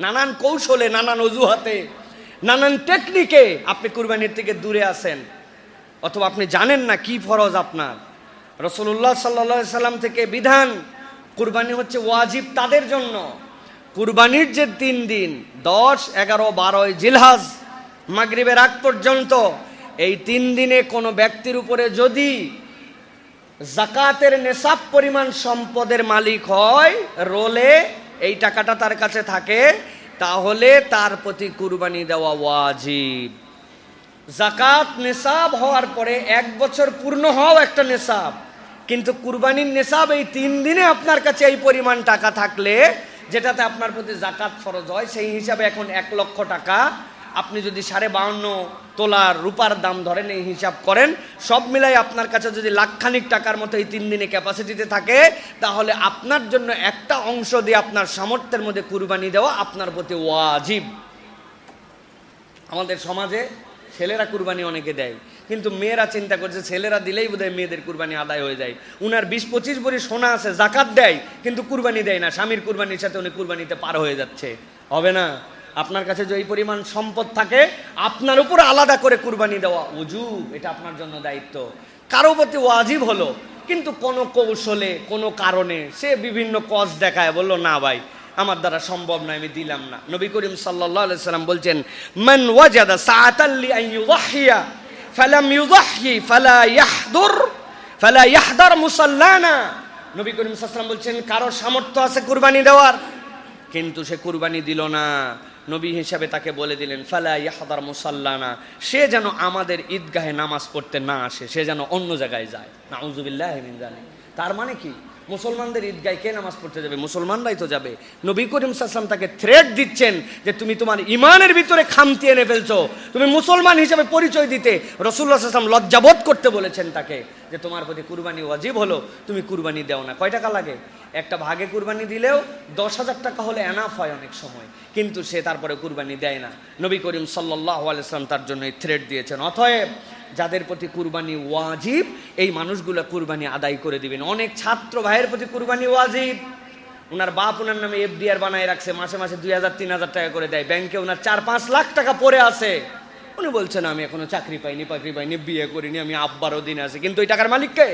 নানান কৌশলে, নানান অজুহাতে, নানান টেকনিকে আপনি কুরবানির থেকে দূরে আছেন, অথবা আপনি জানেন না কি ফরজ আপনার। রাসূলুল্লাহ সাল্লাল্লাহু আলাইহি সাল্লাম থেকে বিধান, কুরবানি হচ্ছে ওয়াজিব তাদের জন্য। কুরবানির যে 3 দিন 10, 11, 12 জিলহজ মাগরিবের আগ পর্যন্ত, এই 3 দিনে কোনো ব্যক্তির উপরে যদি যাকাতের নেশাব পরিমাণ সম্পদের মালিক হয়, রোলে এই টাকাটা তার কাছে থাকে, তাহলে তার প্রতি কুরবানি দেওয়া ওয়াজিব। যাকাত নেশাব হওয়ার পরে 1 বছর পূর্ণ হওয়াও একটা নেশাব, কিন্তু কুরবানির নেশাব এই 3 দিনে আপনার কাছে এই পরিমাণ টাকা থাকলে, যেটাতে আপনার প্রতি যাকাত ফরজ হয়, সেই হিসাবে এখন 1 লক্ষ টাকা আপনি যদি 52.5 তোলার রূপার দাম ধরেন, এই হিসাব করেন, সব মিলাই আপনার কাছে যদি লাখখানিক টাকার মতো এই 3 দিনে ক্যাপাসিটিতে থাকে, তাহলে আপনার জন্য একটা অংশ দিয়ে আপনার সামর্থ্যের মধ্যে কুরবানি দেওয়া আপনার প্রতি ওয়াজিব। আমাদের সমাজে ছেলেরা কুরবানি অনেকে দেয়, কিন্তু মেয়েরা চিন্তা করছে ছেলেরা দিলেই বোধহয় মেয়েদের কুরবানি আদায় হয়ে যায়। উনার 20-25 ভরি সোনা আছে, যাকাত দেয়, কিন্তু কুরবানি দেয় না। স্বামীর কুরবানির সাথে উনি কুরবানিতে পার হয়ে যাচ্ছে। হবে না? আপনার কাছে যে এই পরিমাণ সম্পদ থাকে, আপনার উপর আলাদা করে কুরবানি দেওয়া ওয়াজিব, এটা আপনার জন্য দায়িত্ব। কারো প্রতি ওয়াজিব হলো, কিন্তু কোনো কৌশলে, কোনো কারণে সে বিভিন্ন কজ দেখায়, বললো না ভাই আমার দ্বারা সম্ভব নয়, আমি দিলাম না। নবী করিম সাল্লাল্লাহু আলাইহি সাল্লাম বলছেন, মান ওয়াজাদা সাআতাল লি আন ইউযহিয়া ফালাম ইউযহি ফালা ইয়াহদার মুসাল্লানা। নবী করিম সাল্লাল্লাহু আলাইহি সাল্লাম বলছেন, কারো সামর্থ্য আছে কুরবানি দেওয়ার, কিন্তু সে কুরবানি দিল না, নবী হিসাবে তাকে বলে দিলেন ফালা ইয়াহদার মুসাল্লানা, সে যেন আমাদের ঈদগাহে নামাজ পড়তে না আসে, সে যেন অন্য জায়গায় যায়। নাউযুবিল্লাহি মিন যালিক। তার মানে কি? মুসলমানদের ঈদগাহে কে নামাজ পড়তে যাবে? মুসলমানরাই তো যাবে। নবী করিম সাল্লাল্লাহু আলাইহি ওয়াসাল্লাম তাকে থ্রেট দিচ্ছেন যে তুমি তোমার ইমানের ভিতরে খামতি এনে ফেলছো, তুমি মুসলমান হিসেবে পরিচয় দিতে রাসূলুল্লাহ সাল্লাল্লাহু আলাইহি ওয়াসাল্লাম লজ্জাবোধ করতে বলেছেন তাকে, যে তোমার প্রতি কুরবানি ওয়াজিব হলো, তুমি কুরবানি দাও না। কয় টাকা লাগে? একটা ভাগে কুরবানি দিলেও 10,000 টাকা হলে এনাফ হয় অনেক সময়, কিন্তু সে তারপরে কুরবানি দেয় না। নবী করিম সাল্লাল্লাহু আলাইহি ওয়াসাল্লাম তার জন্য এই থ্রেট দিয়েছেন। অতএব যাদের প্রতি কুরবানি ওয়াজিব, এই মানুষগুলো কুরবানি আদায় করে দিবেন। অনেক ছাত্র ভাইয়ের প্রতি কুরবানি ওয়াজিব, ওনার বাপ ওনার নামে এফডিআর বানায় রাখছে, মাসে মাসে 2,000-3,000 টাকা করে দেয়, ব্যাংকে ওনার 4-5 লাখ টাকা পড়ে আছে। উনি বলছেন আমি এখনো চাকরি পাইনি, বিয়ে করিনি, আমি আব্বারও দিন আছে, কিন্তু ওই টাকার মালিক কে?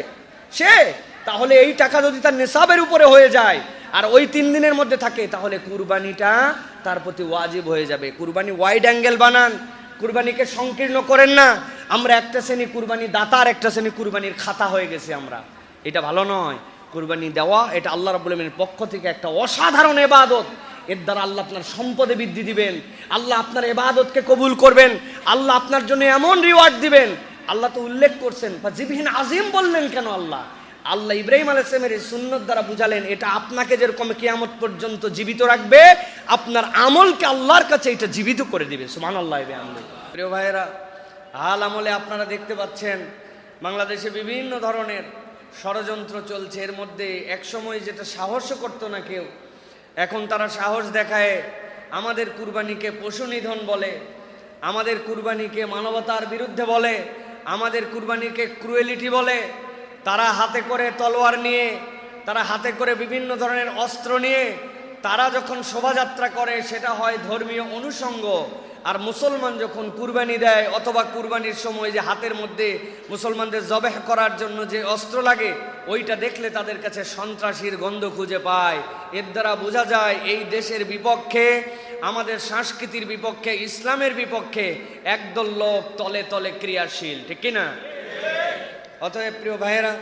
সে। তাহলে এই টাকা যদি তার নেশাবের উপরে হয়ে যায় আর ওই 3 দিনের মধ্যে থাকে, তাহলে কুরবানিটা তার প্রতি ওয়াজিব হয়ে যাবে। কুরবানি ওয়াইড অ্যাঙ্গেল বানান, কুরবানিকে সংকীর্ণ করেন না। আমরা একটা শ্রেণী কুরবানি দাতা আর একটা শ্রেণী কুরবানির খাতা হয়ে গেছি আমরা। এটা ভালো নয়। কুরবানি দেওয়া এটা আল্লাহ রাব্বুল আলামিনের পক্ষ থেকে একটা অসাধারণ ইবাদত। এর দ্বারা আল্লাহ আপনার সম্পদে বৃদ্ধি দিবেন, আল্লাহ আপনার ইবাদতকে কবুল করবেন, আল্লাহ আপনার জন্য এমন রিওয়ার্ড দিবেন। আল্লাহ তো উল্লেখ করছেন, ফাজিবিহিন আজিম বললেন কেন? আল্লাহ ইব্রাহিম আলাইহিস সালামের সুন্নাত দ্বারা বুঝালেন, এটা আপনাকে যেরকম কিয়ামত পর্যন্ত জীবিত রাখবে, আপনার আমলকে আল্লাহর কাছে এটা জীবিত করে দিবে। সুবহানাল্লাহ। প্রিয় ভাইয়েরা, হাল আমলে আপনারা দেখতে পাচ্ছেন বাংলাদেশে বিভিন্ন ধরনের ষড়যন্ত্র চলছে। এর মধ্যে একসময় যেটা সাহসও করতো না কেউ, এখন তারা সাহস দেখায়। আমাদের কুরবানিকে পশু নিধন বলে, আমাদের কুরবানিকে মানবতার বিরুদ্ধে বলে, আমাদের কুরবানিকে ক্রুয়েলিটি বলে। তারা হাতে করে তলোয়ার নিয়ে, তারা হাতে করে বিভিন্ন ধরনের অস্ত্র নিয়ে তারা যখন শোভাযাত্রা করে, সেটা হয় ধর্মীয় অনুষঙ্গ। আর মুসলমান যখন কুরবানি দেয়, অথবা কুরবানির সময় যে হাতের মধ্যে মুসলমানদের জবেহ করার জন্য যে অস্ত্র লাগে, ওইটা দেখলে তাদের কাছে সন্ত্রাসীর গন্ধ খুঁজে পায়। এর দ্বারা বোঝা যায় এই দেশের বিপক্ষে, আমাদের সংস্কৃতির বিপক্ষে, ইসলামের বিপক্ষে একদল লোক তলে তলে ক্রিয়াশীল। ঠিক কিনা? অতএব প্রিয় ভাইয়েরা,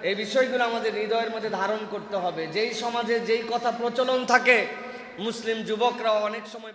এই বিষয়গুলো আমাদের হৃদয়ের মধ্যে ধারণ করতে হবে। যেই সমাজে যেই কথা প্রচলন থাকে, মুসলিম যুবকরা অনেক সময়